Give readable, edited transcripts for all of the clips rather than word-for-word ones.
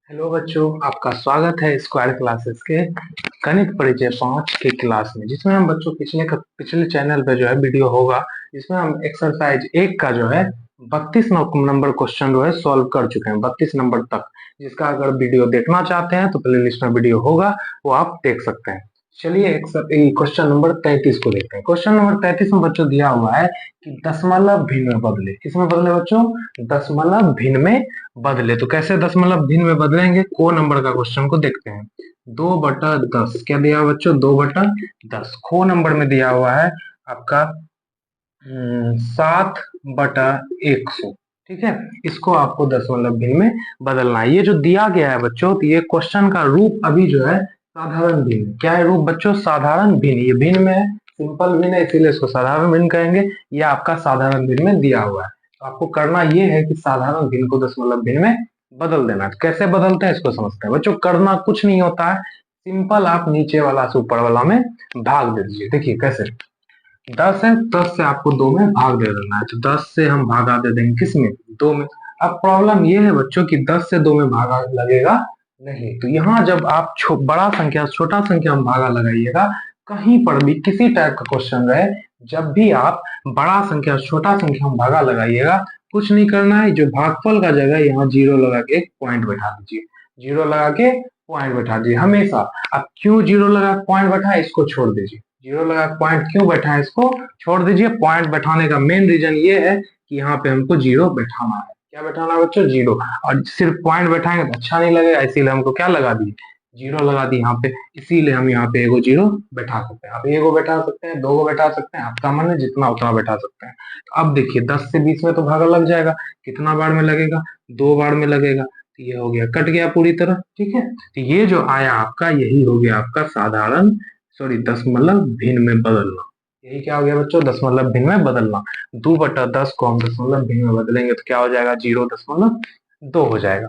Hello बच्चों, आपका स्वागत है स्क्वायर क्लासेस के गणित परिचय 5 के क्लास में, जिसमें हम बच्चों पिछले चैनल पे जो है वीडियो होगा, जिसमें हम एक्सरसाइज 1 का जो है 32 नंबर क्वेश्चन जो है सॉल्व कर चुके हैं, 32 नंबर तक। जिसका अगर वीडियो देखना चाहते हैं तो प्ले लिस्ट में वीडियो होगा, वो आप देख सकते हैं। चलिए क्वेश्चन नंबर 33 को देखते हैं। क्वेश्चन नंबर 33 में बच्चों दिया हुआ है कि दशमलव भिन्न में बदले। किसमें बदले बच्चों? दशमलव भिन्न में बदले। तो कैसे दशमलव भिन्न में बदलेंगे? को नंबर का क्वेश्चन को देखते हैं। 2/10 क्या दिया हुआ बच्चों? 2/10। खो नंबर में दिया हुआ है आपका 7/100। ठीक है, इसको आपको दशमलव भिन्न में बदलना है। ये जो दिया गया है बच्चों, तो ये क्वेश्चन का रूप अभी जो है साधारण भिन्न। क्या है रूप बच्चों? साधारण भिन्न। ये भिन्न में है, सिंपल भिन्न है, इसीलिए इसको साधारण भिन्न कहेंगे। ये आपका साधारण भिन्न में दिया हुआ है। तो आपको करना ये है कि साधारण भिन्न को दशमलव भिन्न में बदल देना। तो कैसे बदलते हैं इसको समझते हैं बच्चों। करना कुछ नहीं होता है, सिंपल आप नीचे वाला से ऊपर वाला में भाग दे दीजिए। देखिए कैसे। 10 है, 10 से आपको 2 में भाग दे देना है। तो 10 से हम भागा दे देंगे किसमें? 2 में। अब प्रॉब्लम ये है बच्चों कि 10 से 2 में भागा लगेगा नहीं। तो यहाँ जब आप बड़ा संख्या छोटा संख्या में भागा लगाइएगा, कहीं पर भी किसी टाइप का क्वेश्चन रहे, जब भी आप बड़ा संख्या छोटा संख्या में भागा लगाइएगा, कुछ नहीं करना है। जो भागफल का जगह यहाँ जीरो लगा के एक पॉइंट बैठा दीजिए। जीरो लगा के पॉइंट बैठा दीजिए हमेशा। अब क्यों जीरो लगा पॉइंट बैठा है, इसको छोड़ दीजिए। जीरो लगा पॉइंट क्यों बैठा है, इसको छोड़ दीजिए। पॉइंट बैठाने का मेन रीजन ये है कि यहाँ पे हमको जीरो बैठाना है। क्या बैठाना है बच्चों? जीरो। और सिर्फ पॉइंट बैठाएंगे तो अच्छा नहीं लगेगा, इसीलिए हमको क्या लगा दिए? जीरो लगा दी यहाँ पे। इसीलिए हम यहाँ पे एगो जीरो बैठा सकते हैं। आप एगो बैठा सकते हैं, 2 को बैठा सकते हैं, आपका मन है जितना उतना बैठा सकते हैं। अब देखिए 10 से 20 में तो भागा लग जाएगा। कितना बार में लगेगा? 2 बार में लगेगा। तो ये हो गया, कट गया पूरी तरह। ठीक है, तो ये जो आया आपका, यही हो गया आपका साधारण दशमलव भिन्न में बदलना। यही क्या हो गया बच्चों? दशमलव भिन्न में बदलना। 2/10 को हम दशमलव भिन्न में बदलेंगे तो क्या हो जाएगा? 0.2 हो जाएगा।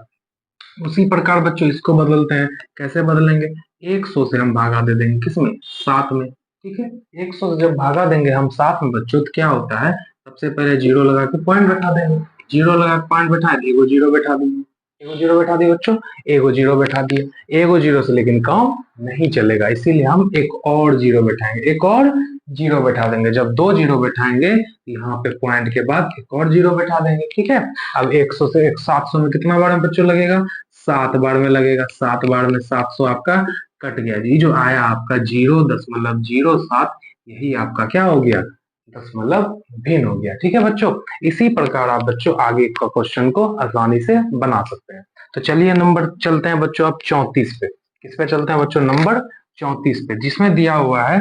उसी प्रकार बच्चों इसको बदलते हैं। कैसे बदलेंगे? 100 से हम भागा दे देंगे किसमें? 7 में। ठीक है, 100 से जब भागा देंगे हम 7 में बच्चों, तो क्या होता है? सबसे पहले जीरो लगा के पॉइंट बैठा देंगे। जीरो लगा के पॉइंट बैठा दिए, एगो जीरो बैठा देंगे। एगो जीरो बैठा दिए बच्चों, एगो जीरो बैठा दिए। एगो जीरो से लेकिन काम नहीं चलेगा, इसीलिए हम एक और जीरो बैठाएंगे। एक और जीरो बैठा देंगे। जब 2 जीरो बैठाएंगे, यहाँ पे पॉइंट के बाद एक और जीरो बैठा देंगे। ठीक है, अब 100 से 700 में कितना बार में बच्चों लगेगा? 7 बार में लगेगा। 7 बार में 700 आपका कट गया। ये जो आया आपका 0.07, यही आपका क्या हो गया? दशमलव भिन्न हो गया। ठीक है बच्चों, इसी प्रकार आप बच्चों आगे का क्वेश्चन को आसानी से बना सकते हैं। तो चलिए नंबर चलते हैं बच्चों अब 34 पे। किस पे चलते हैं बच्चों? नंबर 34 पे, जिसमें दिया हुआ है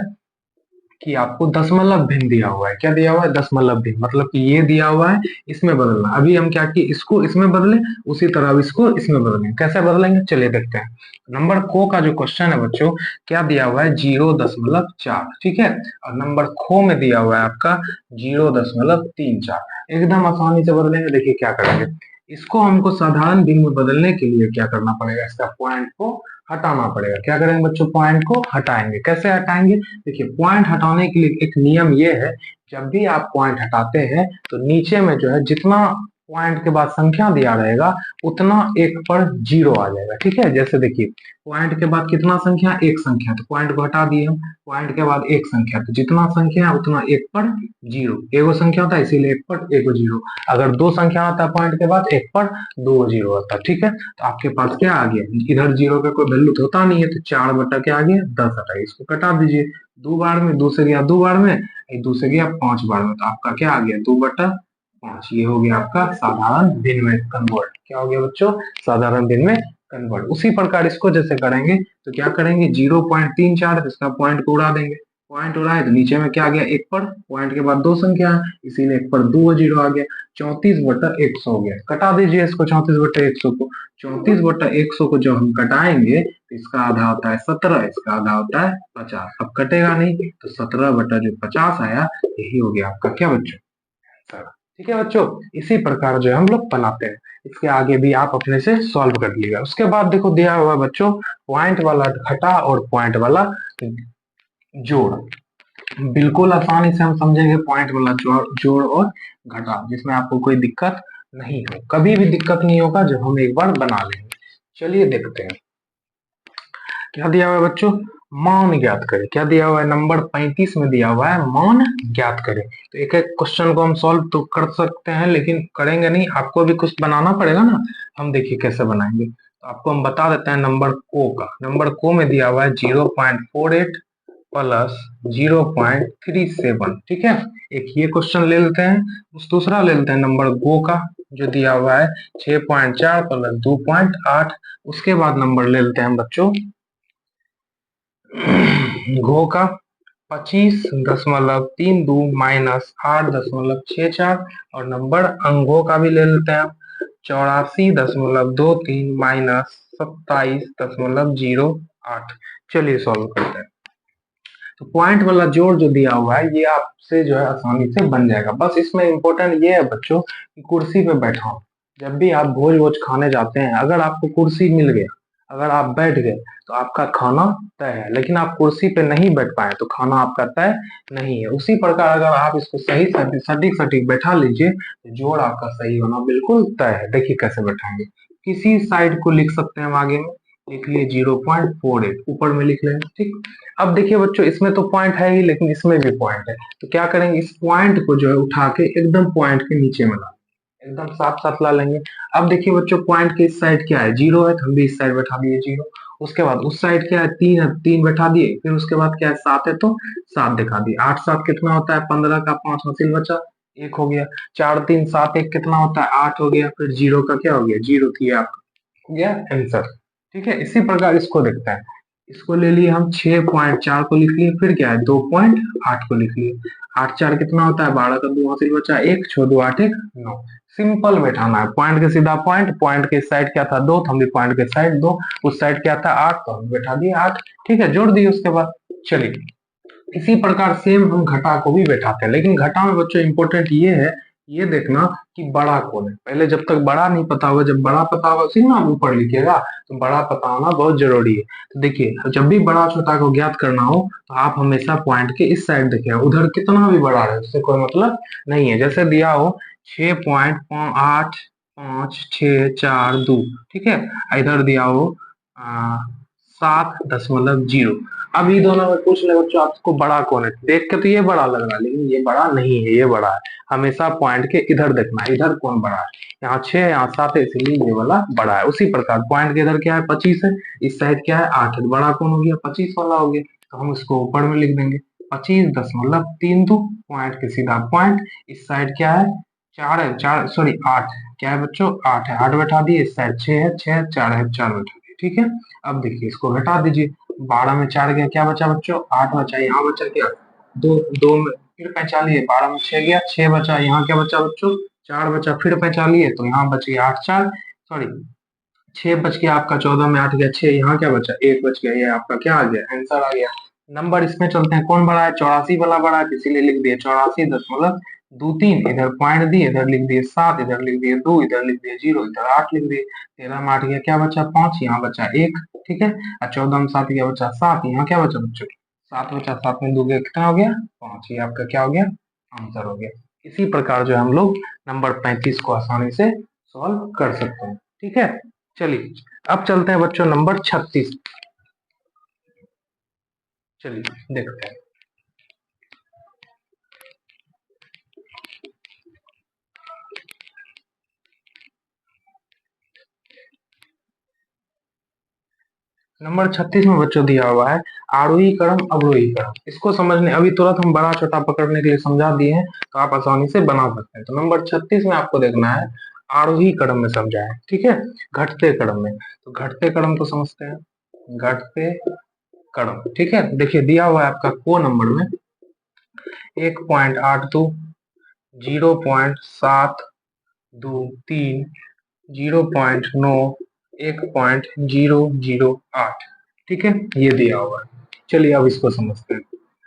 कि आपको दशमलव भिन्न दिया हुआ है। क्या दिया हुआ है? दशमलव भिन्न। मतलब कि ये दिया हुआ है, इसमें बदलना। अभी हम क्या किए? इसको इसमें बदले, उसी तरह अब इसको इसमें बदलेंगे। कैसे बदलेंगे चलिए देखते हैं। नंबर को का जो क्वेश्चन है बच्चों, क्या दिया हुआ है? 0.4। ठीक है, और नंबर खो में दिया हुआ है आपका 0.34। एकदम आसानी से बदलेंगे। देखिए क्या करेंगे, इसको हमको साधारण भिन्न में बदलने के लिए क्या करना पड़ेगा? इसका पॉइंट को हटाना पड़ेगा। क्या करेंगे बच्चों? पॉइंट को हटाएंगे। कैसे हटाएंगे? देखिए पॉइंट हटाने के लिए एक नियम ये है, जब भी आप पॉइंट हटाते हैं तो नीचे में जो है जितना पॉइंट के बाद संख्या दिया रहेगा, उतना एक पर जीरो आ जाएगा। ठीक है, जैसे देखिए पॉइंट के बाद कितना संख्या? एक संख्या, तो पॉइंट को हटा दिए हम। पॉइंट के बाद एक संख्या, तो जितना संख्या है उतना एक पर जीरो। एगो संख्या होता है इसीलिए एक पर एगो जीरो। अगर 2 संख्या आता है पॉइंट के बाद, एक पर 2 जीरो आता है। ठीक है, तो आपके पास क्या आ गया? इधर जीरो का कोई वैल्यू तो होता नहीं है, तो 4 बटा क्या आ गया? 10 आता है। इसको कटा दीजिए। 2 बार में, 2 से गया 2 बार में, 2 से गया 5 बार में, तो आपका क्या आ गया? 2/5। ये हो गया आपका साधारण भिन्न में कन्वर्ट। क्या हो गया बच्चों? साधारण भिन्न में कन्वर्ट। उसी प्रकार इसको जैसे करेंगे तो क्या करेंगे? 0.34, इसका पॉइंट को उड़ा देंगे। पॉइंट उड़ाए तो नीचे में क्या आ गया? एक पर, पॉइंट के बाद 2 संख्या है इसीलिए एक पर 2 जीरो आ गया। 34/100 हो गया। कटा दीजिए इसको 34/100 को। 34/100 को जब हम कटाएंगे तो इसका आधा होता है 17, इसका आधा होता है 50। अब कटेगा नहीं, तो 17/50 आया। यही हो गया आपका क्या बच्चों? ठीक है बच्चों, इसी प्रकार जो है हम लोग बनाते हैं। इसके आगे भी आप अपने से सॉल्व कर लीजिएगा। उसके बाद देखो दिया हुआ बच्चों पॉइंट वाला घटा और पॉइंट वाला जोड़। बिल्कुल आसानी से हम समझेंगे पॉइंट वाला जोड़ और घटा, जिसमें आपको कोई दिक्कत नहीं हो। कभी भी दिक्कत नहीं होगा जब हम एक बार बना लेंगे। चलिए देखते हैं क्या दिया हुआ है बच्चों, मान ज्ञात करें। क्या दिया हुआ है, नंबर 35 में दिया हुआ है मान ज्ञात करें। तो एक एक क्वेश्चन को हम सॉल्व तो कर सकते हैं लेकिन करेंगे नहीं, आपको भी कुछ बनाना पड़ेगा ना। हम देखिए कैसे बनाएंगे, तो आपको हम बता देते हैं नंबर को का। नंबर को में दिया हुआ है 0.48 प्लस 0.37, ठीक है। एक ये क्वेश्चन ले लेते हैं, उस दूसरा ले लेते हैं नंबर गो का जो दिया हुआ है 6.4 प्लस 2.8। उसके बाद नंबर ले लेते हैं बच्चों घो का 25.32 माइनस 8.64। और नंबर अंगों का भी ले लेते हैं 84.23 माइनस 27.08। चलिए सॉल्व करते हैं। तो पॉइंट वाला जोड़ जो दिया हुआ है ये आपसे जो है आसानी से बन जाएगा। बस इसमें इंपॉर्टेंट ये है बच्चों कि कुर्सी पे बैठा हो। जब भी आप भोज वोज खाने जाते हैं, अगर आपको कुर्सी मिल गया, अगर आप बैठ गए तो आपका खाना तय है, लेकिन आप कुर्सी पे नहीं बैठ पाए तो खाना आपका तय नहीं है। उसी प्रकार अगर आप इसको सही सटीक सटीक बैठा लीजिए तो जोड़ आपका सही होना बिल्कुल तय है। देखिए कैसे बैठाएंगे, किसी साइड को लिख सकते हैं हम आगे में, लिख लिए 0.48, ऊपर में लिख लेंगे, ठीक। अब देखिए बच्चों इसमें तो पॉइंट है ही लेकिन इसमें भी पॉइंट है, तो क्या करेंगे, इस पॉइंट को जो है उठा के एकदम पॉइंट के नीचे में ला, एकदम साफ साफ ला लेंगे। अब देखिए बच्चों पॉइंट के इस साइड क्या है, जीरो है, तो हम भी इस साइड बैठा दिए जीरो। उसके बाद उस साइड क्या है, तीन है, तीन बैठा दिए। फिर उसके बाद क्या है, सात है तो सात दिखा दिए। आठ सात कितना होता है, 15 का 5 हासिल बचा, एक हो गया। चार तीन सात, एक कितना होता है, 8 हो गया। फिर जीरो का क्या हो गया, जीरो थी आपका, हो गया आंसर, ठीक है। इसी प्रकार इसको देखते हैं, इसको ले लिए हम 6.4 को लिख लिए, फिर क्या है 2.8 को लिख लिए। 8 4 कितना होता है, 12 का 2 हासिल बचा, एक, 6 2 8 1 9। सिंपल बैठाना है, पॉइंट के सीधा पॉइंट, पॉइंट के साइड क्या था 2, तो हम भी पॉइंट के साइड 2, उस साइड क्या था 8, तो हम बैठा दिए 8, ठीक है, जोड़ दिए उसके बाद। चलिए इसी प्रकार सेम हम घटा को भी बैठाते हैं, लेकिन घटा में बच्चों इंपॉर्टेंट ये है, ये देखना कि बड़ा कौन है। पहले जब तक बड़ा नहीं पता होगा, जब बड़ा पता होगा उसी ना आप ऊपर लिखिएगा, तो बड़ा पता होना बहुत जरूरी है। तो देखिए जब भी बड़ा छोटा को ज्ञात करना हो तो आप हमेशा पॉइंट के इस साइड देखिए, उधर कितना भी बड़ा है उससे कोई मतलब नहीं है। जैसे दिया हो 6.8 5 6 4 2, ठीक है, इधर दिया हो 7.0। अब ये दोनों में पूछ ले बच्चों आपको बड़ा कौन है, देख के तो ये बड़ा लग रहा है लेकिन ये बड़ा नहीं है, ये बड़ा है। हमेशा पॉइंट के इधर देखना है, इधर कौन बड़ा है। यहाँ 6 है, यहाँ 7 है, इसलिए ये वाला बड़ा है। उसी प्रकार पॉइंट के इधर क्या है 25 है, इस साइड क्या है 8 है, बड़ा कौन हो गया 25 वाला हो गया। तो हम इसको ऊपर में लिख देंगे 25.32, पॉइंट के सीधा पॉइंट, इस साइड क्या है 4 है, 4 सॉरी 8 क्या है बच्चों 8 है, 8 बैठा दिए, इस साइड 6 है, 6 4 है, 4 बैठा दिए, ठीक है। अब देखिए इसको घटा दीजिए, 12 में 4 गया, क्या बचा बच्चों 8 बचा, यहाँ बचा क्या दो, दो में फिर 45, 12 में 6 गया, 6 बचा, यहाँ क्या बचा बच्चों 4 बचा, फिर 45 तो यहाँ बच गया 8 4 सॉरी 6 बच गया आपका, 14 में 8 गया 6, यहाँ क्या बचा 1 बच गया, ये आपका क्या आ गया आंसर आ गया। नंबर इसमें चलते हैं, कौन बड़ा है 84 वाला बड़ा है, इसीलिए लिख दिए 84.23। इधर पॉइंट दिए, इधर लिख दिए 7, इधर लिख दिए 2, इधर लिख दिए 0, इधर 8 लिख दिए। 13 में 8 गया, क्या बचा 5, यहाँ बचा 1, ठीक है। और 14 में 7 गया बचा 7, यहाँ क्या बचा बच्चों 7 बचा, 7 में 2 गया कितना हो गया 5, ये आपका क्या हो गया आंसर हो गया। इसी प्रकार जो हम लोग नंबर 35 को आसानी से सॉल्व कर सकते हैं, ठीक है। चलिए अब चलते हैं बच्चों नंबर 36, चलिए देखते हैं। नंबर 36 में बच्चों दिया हुआ है आरोही क्रम अवरोही क्रम। इसको समझने अभी तुरंत हम बड़ा छोटा पकड़ने के लिए समझा दिए हैं, तो आप आसानी से बना सकते हैं। तो नंबर 36 में आपको देखना है आरोही क्रम में समझा है, ठीक है, घटते क्रम में। तो घटते क्रम को समझते हैं, घटते क्रम, ठीक है। देखिए दिया हुआ है आपका को नंबर में 1.82 0.723 0.9 1.008, ठीक है, ये दिया हुआ है। चलिए अब इसको समझते हैं।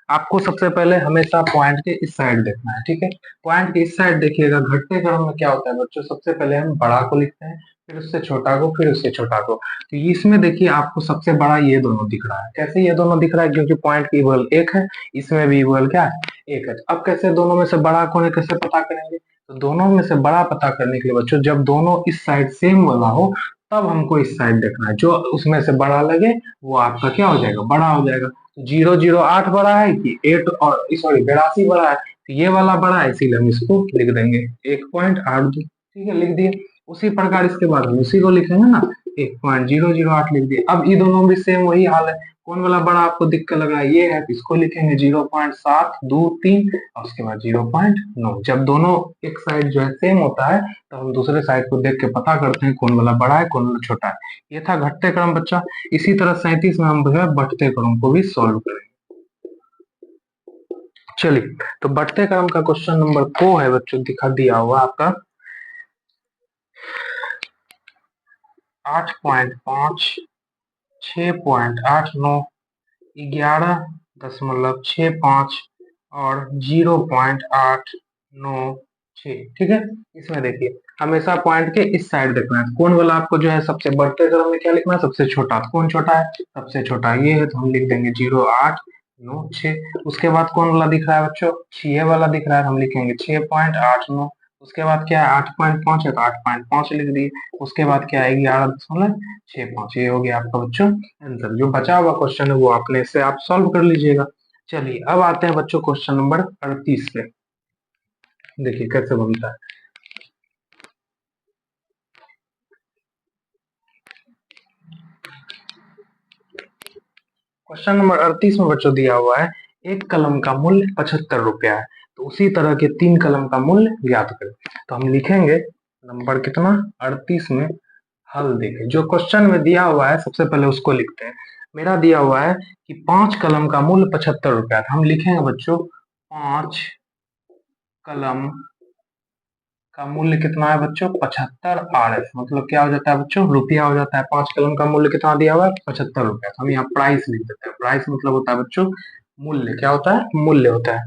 आपको सबसे पहले हमेशा पॉइंट के इस साइड देखना है, ठीक है। पॉइंट के इस साइड देखिएगा, घटते क्रम में क्या होता है बच्चों, सबसे पहले हम बड़ा को लिखते हैं, फिर उससे छोटा को, फिर उससे छोटा को। तो इसमें देखिए आपको सबसे बड़ा ये दोनों दिख रहा है। कैसे ये दोनों दिख रहा है, क्योंकि पॉइंट की इक्वल 1 है, इसमें भी इक्वल क्या है 1 है। अब कैसे दोनों में से बड़ा कौन है कैसे पता करेंगे, तो दोनों में से बड़ा पता करने के लिए बच्चों जब दोनों इस साइड सेम वाला हो तब हमको इस साइड देखना है, जो उसमें से बड़ा लगे वो आपका क्या हो जाएगा, बड़ा हो जाएगा। तो 008 बड़ा है कि 8 और सॉरी 82 बड़ा है, तो ये वाला बड़ा है, इसीलिए हम इसको लिख देंगे 1.82। ठीक है, लिख दिए। उसी प्रकार इसके बाद हम उसी को लिखेंगे ना, 1.008 लिख दिए। अब ये दोनों भी सेम वही हाल है, कौन वाला बड़ा आपको दिख के लग रहा है, ये है, तो इसको लिखेंगे 0.723 और उसके बाद 0.9। जब दोनों एक साइड जो है सेम होता है तो हम दूसरे साइड को देख के पता करते हैं कौन वाला बड़ा है कौन वाला छोटा है। ये था घटते क्रम बच्चा। इसी तरह 37 में हम जो है बढ़ते क्रम को भी सॉल्व करेंगे। चलिए, तो बढ़ते क्रम का क्वेश्चन नंबर को है बच्चों, दिखा दिया हुआ आपका 8.5, 6.89, 11.65 और 0.896। ठीक है, इसमें देखिए हमेशा पॉइंट के इस साइड देखना है, कौन वाला आपको जो है सबसे बढ़ते क्रम में क्या लिखना है, सबसे छोटा। कौन छोटा है, सबसे छोटा ये है, तो हम लिख देंगे 0.896। उसके बाद कौन वाला दिख रहा है बच्चों, 6 वाला दिख रहा है, हम लिखेंगे 6.89। उसके बाद क्या है 8.5 है, तो 8.5 लिख दिए। उसके बाद क्या है 11.65। ये हो गया आपका बच्चों आंसर। जो बचा हुआ क्वेश्चन है वो अपने से आप सॉल्व कर लीजिएगा। चलिए, अब आते हैं बच्चों क्वेश्चन नंबर 38 पे। देखिए कैसे बनता है। क्वेश्चन नंबर 38 में बच्चों दिया हुआ है, एक कलम का मूल्य 75 रुपया है, तो उसी तरह के 3 कलम का मूल्य ज्ञात करें। तो हम लिखेंगे नंबर कितना 38 में हल देखें। जो क्वेश्चन में दिया हुआ है सबसे पहले उसको लिखते हैं। मेरा दिया हुआ है कि 5 कलम का मूल्य 75 रुपया, तो हम लिखेंगे बच्चों 5 कलम का मूल्य कितना है बच्चों 75 RS, मतलब क्या हो जाता है बच्चों, रुपया हो जाता है। 5 कलम का मूल्य कितना दिया हुआ है 75 रुपया, तो हम यहाँ प्राइस लिख देते हैं। प्राइस मतलब होता है बच्चों मूल्य, क्या होता है, मूल्य होता है।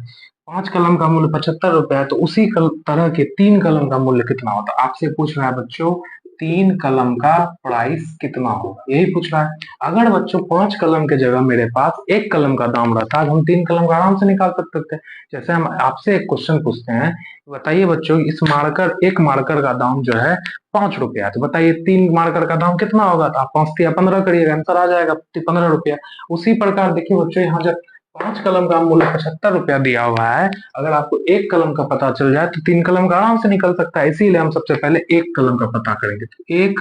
5 कलम का मूल्य 75 रुपया है, तो उसी तरह के 3 कलम का मूल्य कितना होता है, आपसे पूछ रहा है बच्चों 3 कलम का प्राइस कितना होगा, यही पूछ रहा है। अगर बच्चों 5 कलम के जगह मेरे पास 1 कलम का दाम रहता है, हम 3 कलम का आराम से निकाल सकते थे। जैसे हम आपसे एक क्वेश्चन पूछते हैं, बताइए बच्चों इस मार्कर, एक मार्कर का दाम जो है 5 रुपया, तो बताइए 3 मार्कर का दाम कितना होगा, तो आप 5 या 15 करिएगा, आंसर आ जाएगा 15 रुपया। उसी प्रकार देखिए बच्चों, यहाँ जब 5 कलम का मूल्य 75 रुपया दिया हुआ है, अगर आपको 1 कलम का पता चल जाए तो 3 कलम का आराम से निकल सकता है। इसीलिए हम सबसे पहले 1 कलम का पता करेंगे। तो 1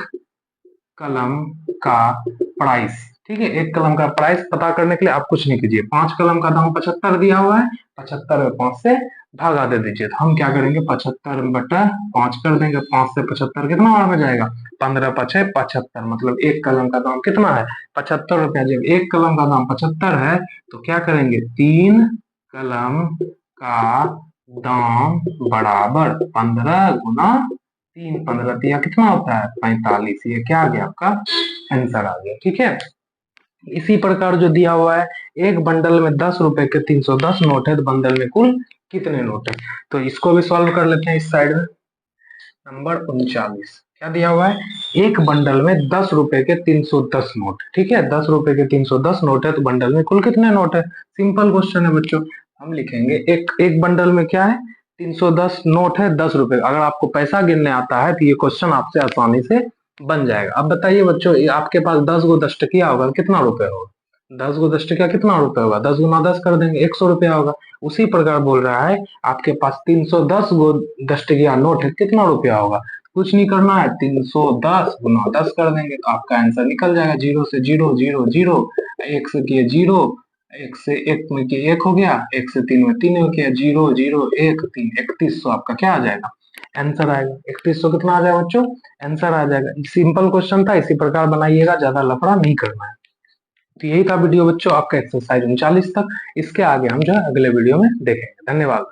कलम का प्राइस, ठीक है, 1 कलम का प्राइस पता करने के लिए आप कुछ नहीं कीजिए, 5 कलम का दाम 75 दिया हुआ है, 75 में 5 से भागा दे दीजिए। तो हम क्या करेंगे 75 बटा 5 कर देंगे। 5 से 75 कितना बार में जाएगा, 15 पचे 75, मतलब 1 कलम का दाम कितना है 75 रुपया। जब 1 कलम का दाम 75 है तो क्या करेंगे 3 कलम का दाम बराबर 15 गुना 3, 15 दिया कितना होता है 45। ये क्या आ गया आपका आंसर आ गया। ठीक है, इसी प्रकार जो दिया हुआ है, एक बंडल में 10 रुपए के 310 नोट है, तो बंडल में कुल कितने नोट है। तो इसको भी सॉल्व कर लेते हैं। इस साइड में नंबर 39 क्या दिया हुआ है, एक बंडल में 10 रुपए के 310 नोट। ठीक है, 10 रुपए के 310 नोट है, तो बंडल में कुल कितने नोट है। सिंपल क्वेश्चन है बच्चों, हम लिखेंगे एक बंडल में क्या है 310 नोट है 10 रुपए। अगर आपको पैसा गिनने आता है तो ये क्वेश्चन आपसे आसानी से बन जाएगा। अब बताइए बच्चों, आपके पास 10 गो 10 टकिया होगा, कितना रुपए होगा, 10 गो 10 टकिया कितना रुपए होगा, 10 गुना 10 कर देंगे 100 रुपया होगा। उसी प्रकार बोल रहा है आपके पास 310 गो 10 टकिया नोट है, कितना रुपया होगा, कुछ नहीं करना है, 310 गुना 10 कर देंगे तो आपका आंसर निकल जाएगा। 0 से 0 0 0, 1 से किए 0, 1 से 1 में किए 1 हो गया, 1 से 3 में 3 हो गया, 0 0 1 3, 3100 आपका क्या आ जाएगा आंसर आएगा। 3100 कितना आ जाएगा बच्चों आंसर आ जाएगा। सिंपल क्वेश्चन था, इसी प्रकार बनाइएगा, ज्यादा लफड़ा नहीं करना है। तो यही था वीडियो बच्चों आपका एक्सरसाइज 39 तक। इसके आगे हम जो है अगले वीडियो में देखेंगे। धन्यवाद।